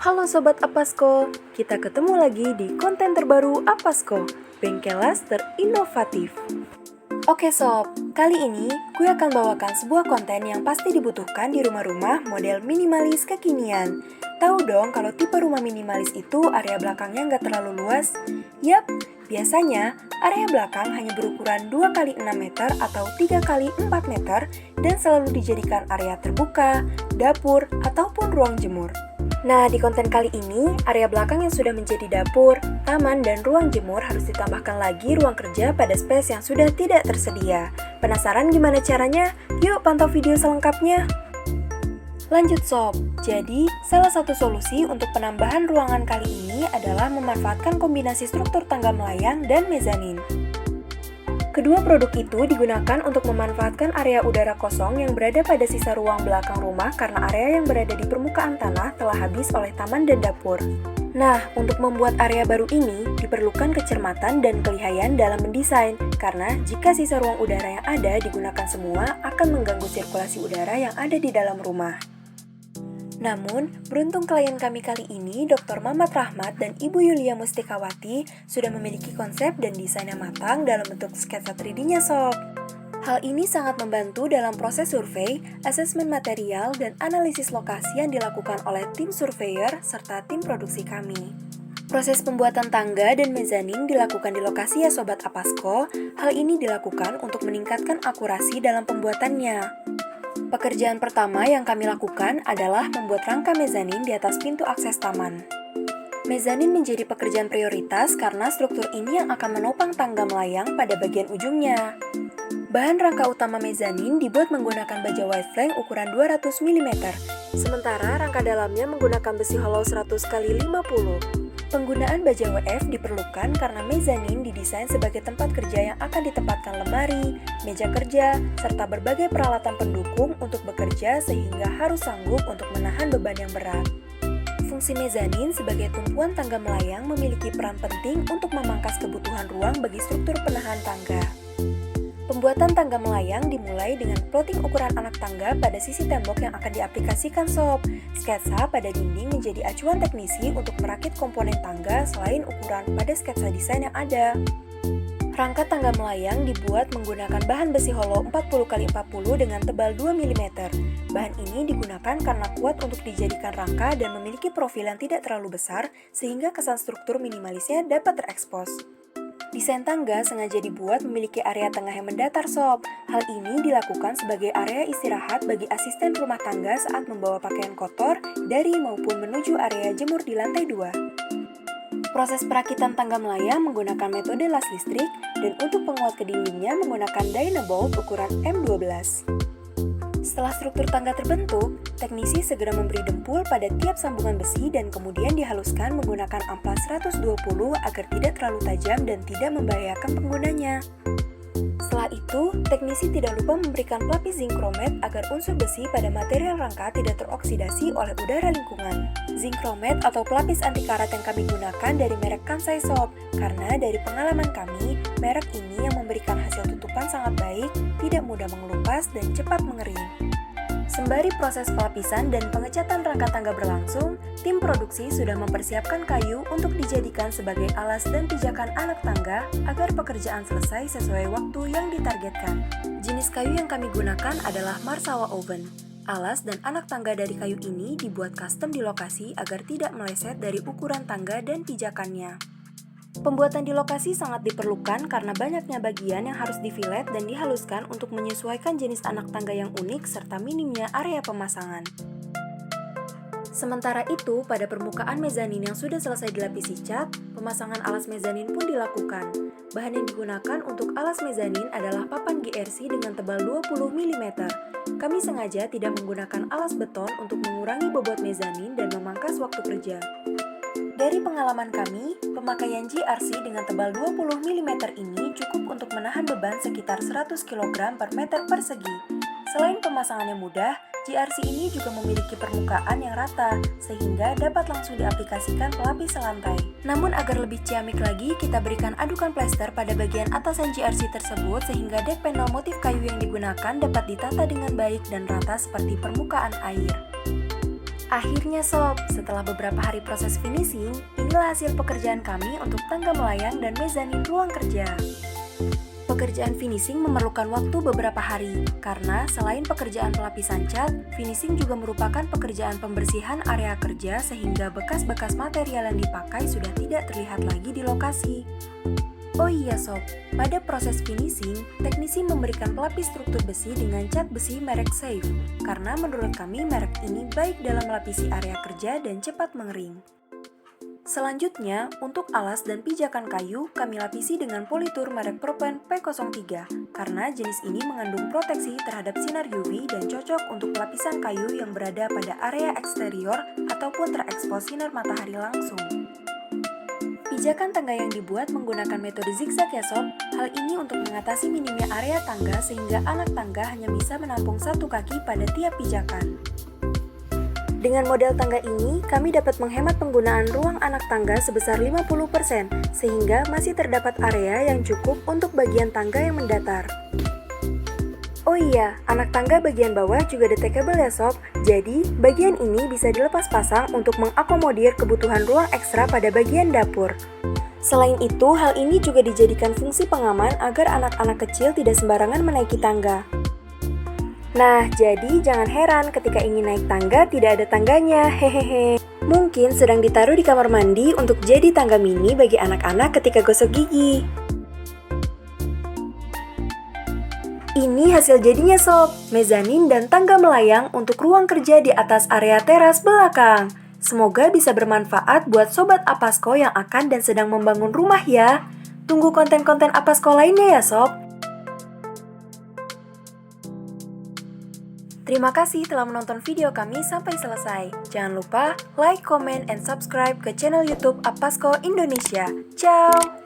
Halo Sobat Apasko, kita ketemu lagi di konten terbaru Apasko, Bengkelas terinovatif. Oke Sob, kali ini gue akan bawakan sebuah konten yang pasti dibutuhkan di rumah-rumah model minimalis kekinian. Tahu dong kalau tipe rumah minimalis itu area belakangnya nggak terlalu luas? Yap, biasanya area belakang hanya berukuran 2x6 meter atau 3x4 meter dan selalu dijadikan area terbuka, dapur, ataupun ruang jemur. Nah, di konten kali ini, area belakang yang sudah menjadi dapur, taman, dan ruang jemur harus ditambahkan lagi ruang kerja pada space yang sudah tidak tersedia. Penasaran gimana caranya? Yuk pantau video selengkapnya! Lanjut sob, jadi salah satu solusi untuk penambahan ruangan kali ini adalah memanfaatkan kombinasi struktur tangga melayang dan mezanin. Kedua produk itu digunakan untuk memanfaatkan area udara kosong yang berada pada sisa ruang belakang rumah karena area yang berada di permukaan tanah telah habis oleh taman dan dapur. Nah, untuk membuat area baru ini diperlukan kecermatan dan kelihayan dalam mendesain karena jika sisa ruang udara yang ada digunakan semua akan mengganggu sirkulasi udara yang ada di dalam rumah. Namun, beruntung klien kami kali ini, Dr. Mamat Rahmat dan Ibu Yulia Mustikawati, sudah memiliki konsep dan desain yang matang dalam bentuk sketsa 3D-nya sob. Hal ini sangat membantu dalam proses survei, asesmen material, dan analisis lokasi yang dilakukan oleh tim surveyor serta tim produksi kami. Proses pembuatan tangga dan mezanin dilakukan di lokasi ya Sobat Apasko. Hal ini dilakukan untuk meningkatkan akurasi dalam pembuatannya. Pekerjaan pertama yang kami lakukan adalah membuat rangka mezanin di atas pintu akses taman. Mezanin menjadi pekerjaan prioritas karena struktur ini yang akan menopang tangga melayang pada bagian ujungnya. Bahan rangka utama mezanin dibuat menggunakan baja white plank ukuran 200 mm, sementara rangka dalamnya menggunakan besi hollow 100x50. Penggunaan baja WF diperlukan karena mezanin didesain sebagai tempat kerja yang akan ditempatkan lemari, meja kerja, serta berbagai peralatan pendukung untuk bekerja sehingga harus sanggup untuk menahan beban yang berat. Fungsi mezanin sebagai tumpuan tangga melayang memiliki peran penting untuk memangkas kebutuhan ruang bagi struktur penahan tangga. Pembuatan tangga melayang dimulai dengan plotting ukuran anak tangga pada sisi tembok yang akan diaplikasikan sob. Sketsa pada dinding menjadi acuan teknisi untuk merakit komponen tangga selain ukuran pada sketsa desain yang ada. Rangka tangga melayang dibuat menggunakan bahan besi hollow 40x40 dengan tebal 2 mm. Bahan ini digunakan karena kuat untuk dijadikan rangka dan memiliki profil yang tidak terlalu besar sehingga kesan struktur minimalisnya dapat terekspos. Desain tangga sengaja dibuat memiliki area tengah yang mendatar sob. Hal ini dilakukan sebagai area istirahat bagi asisten rumah tangga saat membawa pakaian kotor dari maupun menuju area jemur di lantai 2. Proses perakitan tangga melayang menggunakan metode las listrik dan untuk penguat ke dindingnya menggunakan Dynabolt ukuran M12. Setelah struktur tangga terbentuk, teknisi segera memberi dempul pada tiap sambungan besi dan kemudian dihaluskan menggunakan amplas 120 agar tidak terlalu tajam dan tidak membahayakan penggunanya. Setelah itu, teknisi tidak lupa memberikan pelapis zinc chromate agar unsur besi pada material rangka tidak teroksidasi oleh udara lingkungan. Zinc chromate atau pelapis anti karat yang kami gunakan dari merek Kansai Sob, karena dari pengalaman kami, merek ini yang memberikan hasil tutupan sangat baik, tidak mudah mengelupas, dan cepat mengering. Sembari proses pelapisan dan pengecatan rangka tangga berlangsung, tim produksi sudah mempersiapkan kayu untuk dijadikan sebagai alas dan pijakan anak tangga agar pekerjaan selesai sesuai waktu yang ditargetkan. Jenis kayu yang kami gunakan adalah Marsawa Oven. Alas dan anak tangga dari kayu ini dibuat custom di lokasi agar tidak meleset dari ukuran tangga dan pijakannya. Pembuatan di lokasi sangat diperlukan karena banyaknya bagian yang harus difilet dan dihaluskan untuk menyesuaikan jenis anak tangga yang unik serta minimnya area pemasangan. Sementara itu, pada permukaan mezanin yang sudah selesai dilapisi cat, pemasangan alas mezanin pun dilakukan. Bahan yang digunakan untuk alas mezanin adalah papan GRC dengan tebal 20 mm. Kami sengaja tidak menggunakan alas beton untuk mengurangi bobot mezanin dan memangkas waktu kerja. Dari pengalaman kami, pemakaian GRC dengan tebal 20 mm ini cukup untuk menahan beban sekitar 100 kg per meter persegi. Selain pemasangannya mudah, GRC ini juga memiliki permukaan yang rata, sehingga dapat langsung diaplikasikan pelapis selantai. Namun agar lebih ciamik lagi, kita berikan adukan plester pada bagian atasan GRC tersebut sehingga dek panel motif kayu yang digunakan dapat ditata dengan baik dan rata seperti permukaan air. Akhirnya sob, setelah beberapa hari proses finishing, inilah hasil pekerjaan kami untuk tangga melayang dan mezanin ruang kerja. Pekerjaan finishing memerlukan waktu beberapa hari, karena selain pekerjaan pelapisan cat, finishing juga merupakan pekerjaan pembersihan area kerja sehingga bekas-bekas material yang dipakai sudah tidak terlihat lagi di lokasi. Oh iya sob, pada proses finishing, teknisi memberikan pelapis struktur besi dengan cat besi merek Safe, karena menurut kami merek ini baik dalam melapisi area kerja dan cepat mengering. Selanjutnya, untuk alas dan pijakan kayu, kami lapisi dengan politur merek Propen P03, karena jenis ini mengandung proteksi terhadap sinar UV dan cocok untuk lapisan kayu yang berada pada area eksterior ataupun terekspos sinar matahari langsung. Pijakan tangga yang dibuat menggunakan metode zigzag ya sob. Hal ini untuk mengatasi minimnya area tangga sehingga anak tangga hanya bisa menampung satu kaki pada tiap pijakan. Dengan model tangga ini, kami dapat menghemat penggunaan ruang anak tangga sebesar 50%, sehingga masih terdapat area yang cukup untuk bagian tangga yang mendatar. Oh iya, anak tangga bagian bawah juga detachable ya sob, jadi bagian ini bisa dilepas pasang untuk mengakomodir kebutuhan ruang ekstra pada bagian dapur. Selain itu, hal ini juga dijadikan fungsi pengaman agar anak-anak kecil tidak sembarangan menaiki tangga. Nah, jadi jangan heran ketika ingin naik tangga tidak ada tangganya, hehehe. Mungkin sedang ditaruh di kamar mandi untuk jadi tangga mini bagi anak-anak ketika gosok gigi. Ini hasil jadinya sob, mezanin dan tangga melayang untuk ruang kerja di atas area teras belakang. Semoga bisa bermanfaat buat Sobat Apasko yang akan dan sedang membangun rumah ya. Tunggu konten-konten Apasko lainnya ya sob. Terima kasih telah menonton video kami sampai selesai. Jangan lupa like, comment, and subscribe ke channel YouTube Apasko Indonesia. Ciao!